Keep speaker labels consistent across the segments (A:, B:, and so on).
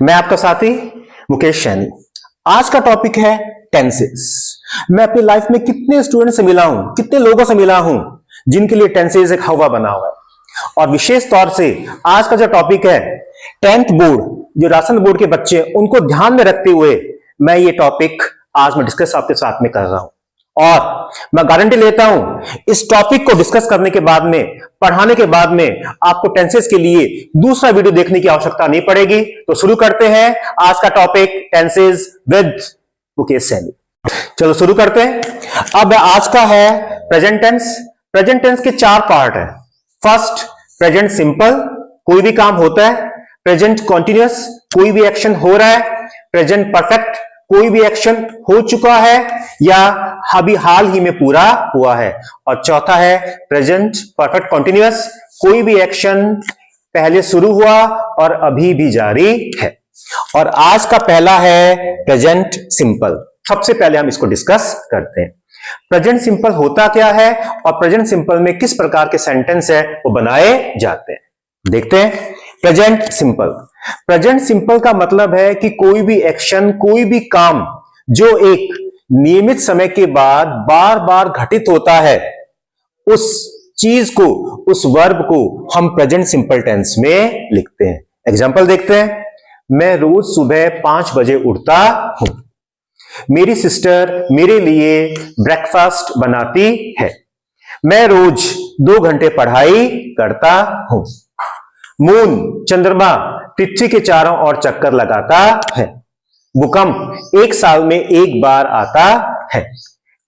A: मैं आपका साथी मुकेश सैनी। आज का टॉपिक है टेंसेस। मैं अपनी लाइफ में कितने स्टूडेंट से मिला हूं, कितने लोगों से मिला हूं जिनके लिए टेंसेस एक हवा बना हुआ है। और विशेष तौर से आज का जो टॉपिक है 10th बोर्ड, जो राशन बोर्ड के बच्चे, उनको ध्यान में रखते हुए मैं ये टॉपिक आज मैं डिस्कस आपके साथ में कर रहा हूं। और मैं गारंटी लेता हूं इस टॉपिक को डिस्कस करने के बाद में, पढ़ाने के बाद में आपको टेंसेस के लिए दूसरा वीडियो देखने की आवश्यकता नहीं पड़ेगी। तो शुरू करते हैं आज का topic tenses with Mukesh Saini. चलो शुरू करते हैं। अब आज का है प्रेजेंट टेंस। प्रेजेंट टेंस के 4 पार्ट है। फर्स्ट प्रेजेंट सिंपल, कोई भी काम होता है। प्रेजेंट कॉन्टिन्यूअस, कोई भी एक्शन हो रहा है। प्रेजेंट परफेक्ट, कोई भी एक्शन हो चुका है या अभी हाल ही में पूरा हुआ है। और चौथा है प्रेजेंट परफेक्ट कॉन्टिन्यूअस, कोई भी एक्शन पहले शुरू हुआ और अभी भी जारी है। और आज का पहला है प्रेजेंट सिंपल। सबसे पहले हम इसको डिस्कस करते हैं। प्रेजेंट सिंपल होता क्या है और प्रेजेंट सिंपल में किस प्रकार के सेंटेंस है वो बनाए जाते हैं, देखते हैं। Present simple. प्रेजेंट सिंपल का मतलब है कि कोई भी एक्शन, कोई भी काम जो एक नियमित समय के बाद बार बार घटित होता है, उस चीज को, उस वर्ब को हम प्रेजेंट सिंपल टेंस में लिखते हैं। एग्जांपल देखते हैं। मैं रोज सुबह 5 बजे उठता हूं। मेरी सिस्टर मेरे लिए ब्रेकफास्ट बनाती है। मैं रोज 2 घंटे पढ़ाई करता हूं। मून, चंद्रमा पृथ्वी के चारों ओर चक्कर लगाता है। भूकंप 1 साल में 1 बार आता है।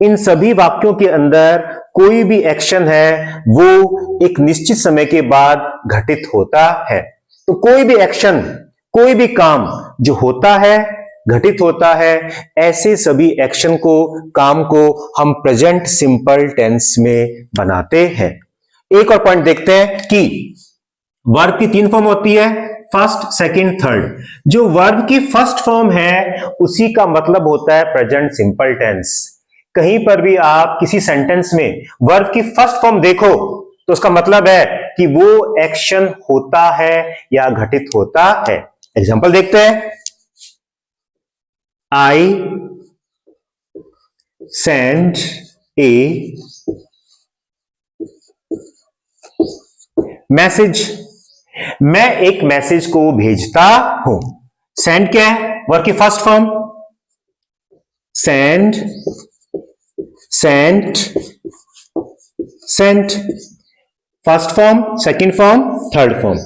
A: इन सभी वाक्यों के अंदर कोई भी एक्शन है वो एक निश्चित समय के बाद घटित होता है। तो कोई भी एक्शन, कोई भी काम जो होता है, घटित होता है, ऐसे सभी एक्शन को, काम को हम प्रेजेंट सिंपल टेंस में बनाते हैं। एक और पॉइंट देखते हैं कि वर्ब की 3 फॉर्म होती है, फर्स्ट, सेकंड, थर्ड। जो वर्ब की फर्स्ट फॉर्म है उसी का मतलब होता है प्रेजेंट सिंपल टेंस। कहीं पर भी आप किसी सेंटेंस में वर्ब की फर्स्ट फॉर्म देखो तो उसका मतलब है कि वो एक्शन होता है या घटित होता है। एग्जांपल देखते हैं। I send A message. मैं एक मैसेज को भेजता हूं। सेंड क्या है? वर्ब की first form. Send, sent, sent. First form, second form, third form.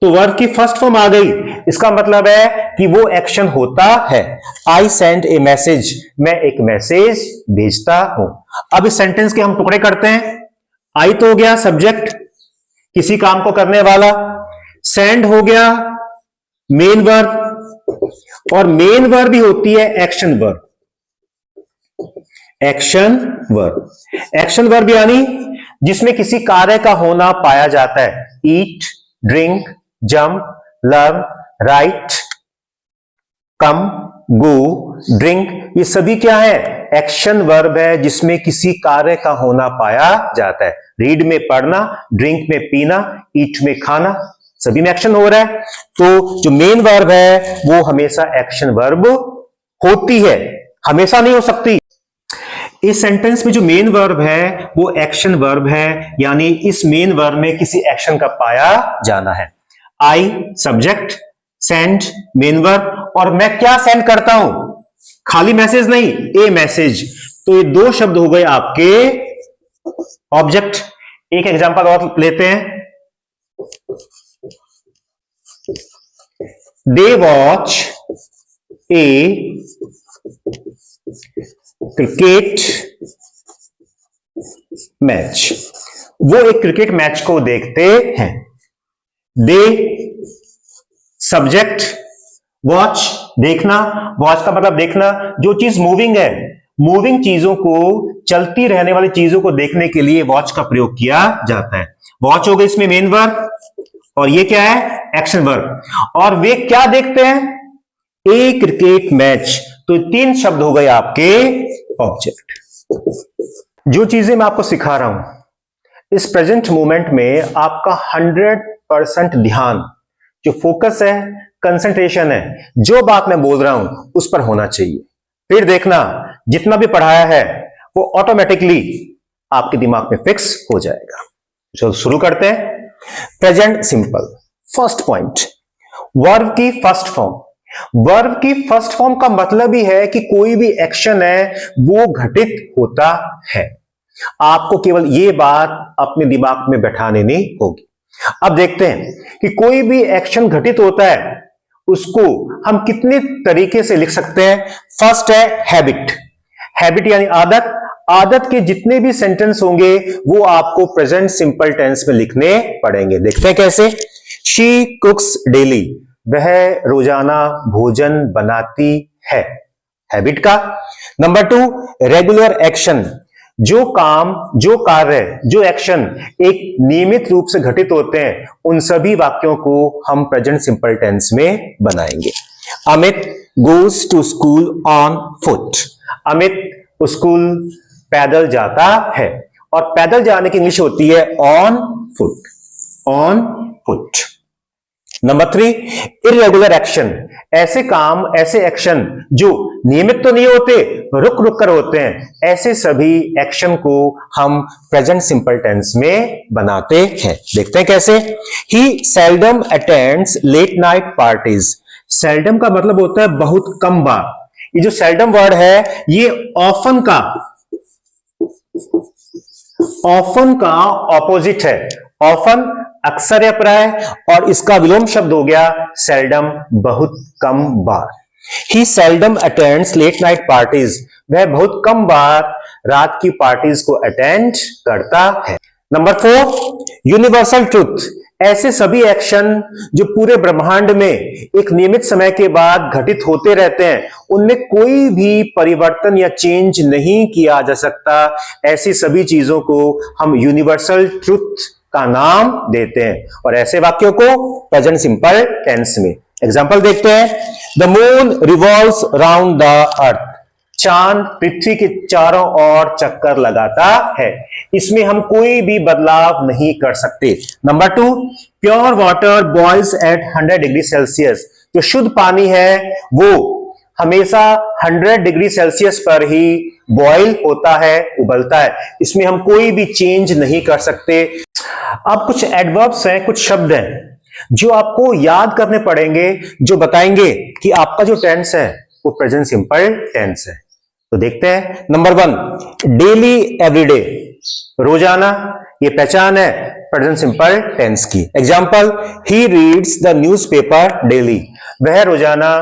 A: तो वर्ब की फर्स्ट फॉर्म आ गई, इसका मतलब है कि वो एक्शन होता है। आई सेंड ए मैसेज, मैं एक मैसेज भेजता हूं। अब इस सेंटेंस के हम टुकड़े करते हैं। आई तो हो गया सब्जेक्ट, किसी काम को करने वाला। सेंड हो गया मेन वर्ब, और मेन वर्ब भी होती है action verb. Action verb, action verb यानी जिसमें किसी कार्य का होना पाया जाता है। ईट, ड्रिंक, जंप, लव, राइट, कम, गो, ड्रिंक, ये सभी क्या है? एक्शन वर्ब है जिसमें किसी कार्य का होना पाया जाता है। रीड में पढ़ना, ड्रिंक में पीना, ईट में खाना, सभी में एक्शन हो रहा है। तो जो मेन वर्ब है वो हमेशा एक्शन वर्ब होती है, हमेशा नहीं हो सकती। इस सेंटेंस में जो मेन वर्ब है वो एक्शन वर्ब है, यानी इस मेन वर्ब में किसी एक्शन का पाया जाना है। I subject, send main verb, और मैं क्या सेंड करता हूं? खाली मैसेज नहीं, ए मैसेज। तो ये 2 शब्द हो गए आपके ऑब्जेक्ट। एक एग्जांपल और लेते हैं। They watch A cricket match. वो एक क्रिकेट मैच को देखते हैं। दे सब्जेक्ट, वॉच देखना, वॉच का मतलब देखना। जो चीज मूविंग है, मूविंग चीजों को, चलती रहने वाली चीजों को देखने के लिए वॉच का प्रयोग किया जाता है। वॉच हो गई इसमें मेन वर्ब, और ये क्या है? Action verb. और वे क्या देखते हैं? ए क्रिकेट मैच। तो 3 शब्द हो गए आपके ऑब्जेक्ट। जो चीजें मैं आपको सिखा रहा हूं इस प्रेजेंट मोमेंट में आपका 100% ध्यान, जो फोकस है कंसंट्रेशन है, जो बात मैं बोल रहा हूं उस पर होना चाहिए। फिर देखना जितना भी पढ़ाया है वो ऑटोमेटिकली आपके दिमाग में फिक्स हो जाएगा। चलो शुरू करते हैं। Present simple. First point, verb की फर्स्ट फॉर्म। वर्ब की फर्स्ट फॉर्म का मतलब ही है कि कोई भी एक्शन है वो घटित होता है। आपको केवल ये बात अपने दिमाग में बैठा लेनी होगी। अब देखते हैं कि कोई भी एक्शन घटित होता है उसको हम कितने तरीके से लिख सकते हैं। फर्स्ट है हैबिट। हैबिट यानी आदत। आदत के जितने भी सेंटेंस होंगे वो आपको प्रेजेंट सिंपल टेंस में लिखने पड़ेंगे। देखते हैं कैसे। शी कुक्स डेली, वह रोजाना भोजन बनाती है, हैबिट का। Number 2, regular action. जो काम, जो कार्य, जो एक्शन एक नियमित रूप से घटित होते हैं उन सभी वाक्यों को हम प्रेजेंट सिंपल टेंस में बनाएंगे। Amit goes to school on foot. Amit school पैदल जाता है, और पैदल जाने की इंग्लिश होती है on foot. On foot. Number 3, irregular action. ऐसे काम, ऐसे एक्शन जो नियमित तो नहीं होते, रुक रुक कर होते हैं, ऐसे सभी एक्शन को हम प्रेजेंट सिंपल टेंस में बनाते हैं। देखते हैं कैसे। He seldom attends late night parties. Seldom का मतलब होता है बहुत कम बार। ये जो सेल्डम वर्ड है ये ऑफन का ऑपोजिट है। ऑफन अक्सर या प्राय, और इसका विलोम शब्द हो गया सेल्डम, बहुत कम बार। He seldom attends late night parties. वह बहुत कम बार रात की पार्टीज को अटेंड करता है। Number 4, universal truth. ऐसे सभी एक्शन जो पूरे ब्रह्मांड में एक नियमित समय के बाद घटित होते रहते हैं, उनमें कोई भी परिवर्तन या चेंज नहीं किया जा सकता। ऐसी सभी चीजों को हम यूनिवर्सल ट्रुथ का नाम देते हैं, और ऐसे वाक्यों को प्रेजेंट सिंपल टेंस में। एग्जांपल देखते हैं। The moon revolves round the earth. चांद पृथ्वी के चारों ओर चक्कर लगाता है। इसमें हम कोई भी बदलाव नहीं कर सकते। Number 2, pure water boils at 100 degree Celsius. जो शुद्ध पानी है वो हमेशा 100 डिग्री सेल्सियस पर ही बॉयल होता है, उबलता है। इसमें हम कोई भी चेंज नहीं कर सकते। अब कुछ एडवर्ब्स हैं, कुछ शब्द हैं जो आपको याद करने पड़ेंगे, जो बताएंगे कि आपका जो टेंस है वो प्रेजेंट सिंपल टेंस है। तो देखते हैं। Number 1, daily everyday. रोजाना, ये पहचान है प्रेजेंट सिंपल टेंस की। Example, he reads the newspaper daily. वह रोजाना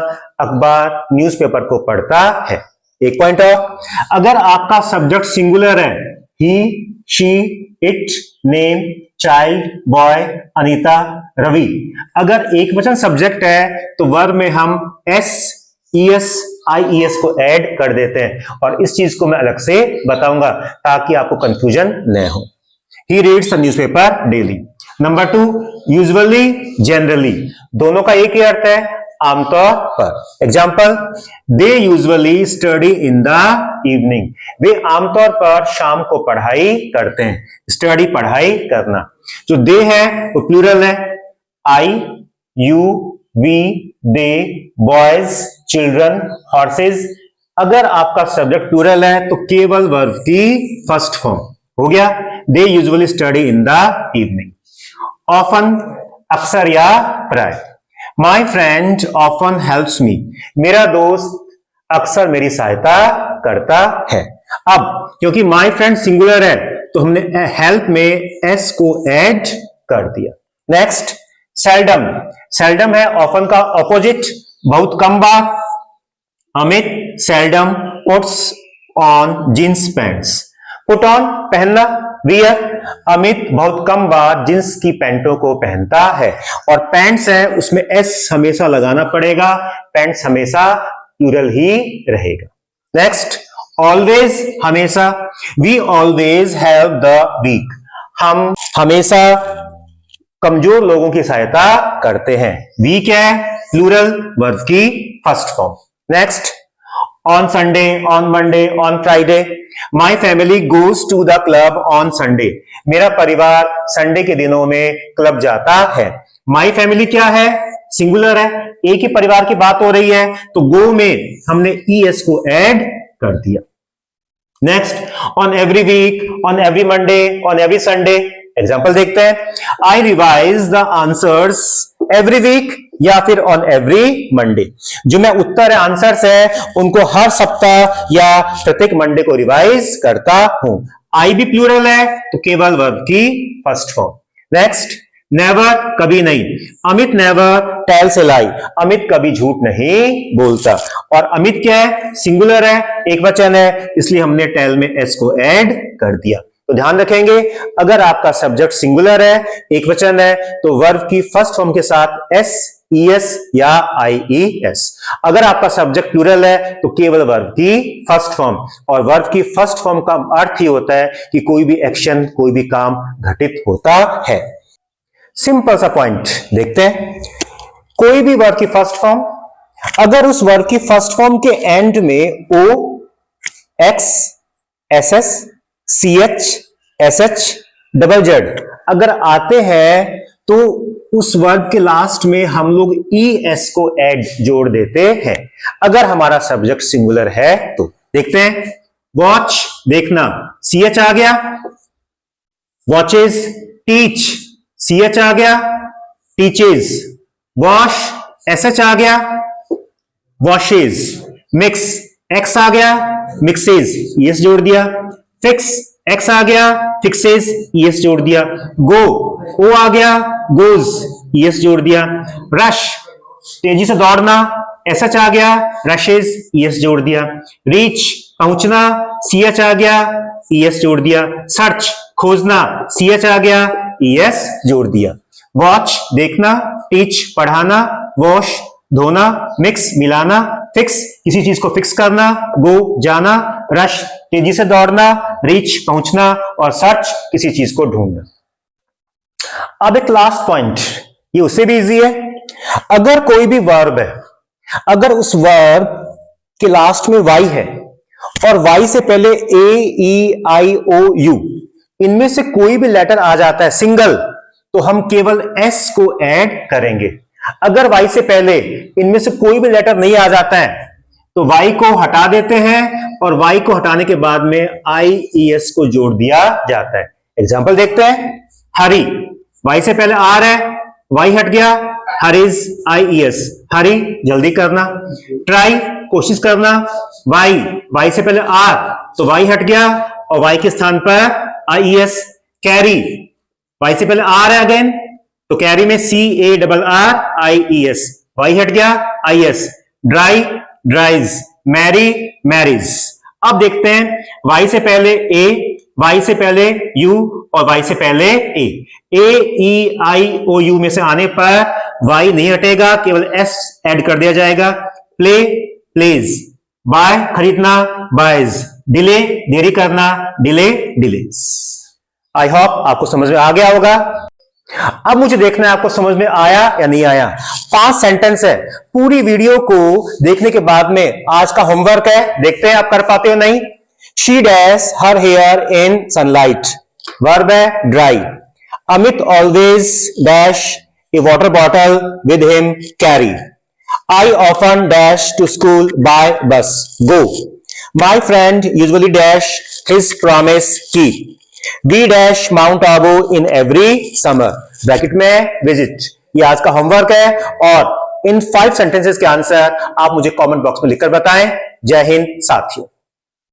A: अखबार, न्यूज़पेपर को पढ़ता है। एक पॉइंट और, अगर आपका सब्जेक्ट सिंगुलर है, he, she, it, name, child, boy, Anita, Ravi. अगर एक वचन सब्जेक्ट है तो वर्ब में हम एस, ईएस, आईईएस को ऐड कर देते हैं, और इस चीज को मैं अलग से बताऊंगा ताकि आपको कंफ्यूजन न हो। He reads the newspaper daily. Number 2, usually, generally. दोनों का एक ही अर्थ है, आमतौर पर। Example, they usually study in the evening. वे आमतौर पर शाम को पढ़ाई करते हैं। स्टडी, पढ़ाई करना। जो दे है वो प्लूरल है, I, you, we, they, boys, children, horses. अगर आपका सब्जेक्ट प्लूरल है तो केवल वर्ब की फर्स्ट फॉर्म हो गया। दे usually study in the evening. Often, अक्सर या प्राय। My friend often helps me. मेरा दोस्त अक्सर मेरी सहायता करता है। अब क्योंकि माई फ्रेंड सिंगुलर है तो हमने हेल्प में एस को ऐड कर दिया। Next, seldom. सेल्डम है ऑफन का ऑपोजिट, बहुत कम बार। Amit seldom puts on jeans pants. Put on, पहनना, वियर। अमित बहुत कम बार जींस की पैंटों को पहनता है, और पैंट्स है उसमें एस हमेशा लगाना पड़ेगा। पैंट्स हमेशा प्लूरल ही रहेगा। नेक्स्ट, ऑलवेज, हमेशा। We always help the weak. हम हमेशा कमजोर लोगों की सहायता करते हैं। वीक है प्लूरल, वर्ब की first form. Next, on Sunday, on Monday, on Friday. My family goes to the club on Sunday. मेरा परिवार संडे के दिनों में क्लब जाता है। माई फैमिली क्या है? सिंगुलर है, एक ही परिवार की बात हो रही है, तो गो में हमने ईएस को ऐड कर दिया। Next, on every week, on every Monday, on every Sunday. Example देखते हैं। I revise the answers every week या फिर ऑन एवरी मंडे। जो मैं उत्तर है, आंसर्स है, उनको हर सप्ताह या प्रत्येक मंडे को रिवाइज करता हूं। आई भी प्लूरल है तो केवल वर्ब की फर्स्ट फॉर्म। नेक्स्ट, नेवर, कभी नहीं। अमित नेवर टेल्स ए लाई। अमित कभी झूठ नहीं बोलता। और अमित क्या है? सिंगुलर है, एक वचन है, इसलिए हमने टेल में एस को ऐड कर दिया। तो ध्यान रखेंगे, अगर आपका सब्जेक्ट सिंगुलर है, एक वचन है, तो वर्ब की फर्स्ट फॉर्म के साथ एस, ईएस या आईईएस। अगर आपका सब्जेक्ट प्लूरल है तो केवल वर्ब की फर्स्ट फॉर्म। और वर्ब की फर्स्ट फॉर्म का अर्थ ही होता है कि कोई भी एक्शन, कोई भी काम घटित होता है। सिंपल सा पॉइंट देखते हैं। कोई भी वर्ब की फर्स्ट फॉर्म, अगर उस वर्ब की फर्स्ट फॉर्म के एंड में O, X, S S, C H, S H, double Z अगर आते हैं तो उस वर्ब के लास्ट में हम लोग ई एस को ऐड जोड़ देते हैं। अगर हमारा सब्जेक्ट सिंगुलर है तो देखते हैं। वॉच, देखना, सी एच आ गया। वॉचेज, टीच, सी एच आ गया, टीचेज। वॉश, एस एच आ गया, वॉशेज। मिक्स, एक्स आ गया, मिक्सेज, ईएस जोड़ दिया। फिक्स, एक्स आ गया, फिक्सेज, ईएस जोड़ दिया। गो, ओ आ गया, गोज, ईएस जोड़ दिया। रश, तेजी से दौड़ना, एस एच आ गया, रशेज, ईएस जोड़ दिया। रीच, पहुंचना, सी एच आ गया, ईएस जोड़ दिया। सर्च, खोजना, सी एच आ गया, ईएस जोड़ दिया। वॉच, देखना, टीच, पढ़ाना, वॉश, धोना, मिक्स, मिलाना, फिक्स, किसी चीज को फिक्स करना, गो, जाना, रश, तेजी से दौड़ना, रीच, पहुंचना, और सर्च, किसी चीज को ढूंढना। अब एक लास्ट पॉइंट, ये उससे भी इजी है। अगर कोई भी वर्ब है, अगर उस वर्ब के लास्ट में वाई है और वाई से पहले ए, ई, आई, ओ, यू, इनमें से कोई भी लेटर आ जाता है सिंगल, तो हम केवल एस को ऐड करेंगे। अगर वाई से पहले इनमें से कोई भी लेटर नहीं आ जाता है तो वाई को हटा देते हैं और वाई को हटाने के बाद में आई ई एस को जोड़ दिया जाता है। एग्जाम्पल देखते हैं। हरी, वाई से पहले आर है, वाई हट गया, हरीज, आई ई एस, हरी, जल्दी करना। ट्राई, कोशिश करना, वाई से पहले आर, तो वाई हट गया और वाई के स्थान पर I E S. Carry, Y से पहले आर है अगेन, तो कैरी में C A double R I E S, Y हट गया, I S. Dry, dries. Marry, marries. अब देखते हैं, वाई से पहले ए, वाई से पहले यू और वाई से पहले ए। ए, ई, आई, ओ, यू में से आने पर वाई नहीं हटेगा, केवल एस ऐड कर दिया जाएगा। Play, plays. बाय, खरीदना, बायज। डिले, देरी करना, डिले, डिलेज। आई होप आपको समझ में आ गया होगा। अब मुझे देखना है आपको समझ में आया या नहीं आया। 5 सेंटेंस है, पूरी वीडियो को देखने के बाद में आज का होमवर्क है, देखते हैं आप कर पाते हो नहीं। She dash her hair in sunlight, verb है dry. Amit always dash a water bottle with him, carry. I often dash to school by bus, go. My friend usually dash his promise, keep. We dash Mount Abu in every summer, bracket में visit. ये आज का homework है और इन 5 sentences के answer आप मुझे comment box में लिखकर बताएं। जय हिंद साथियों।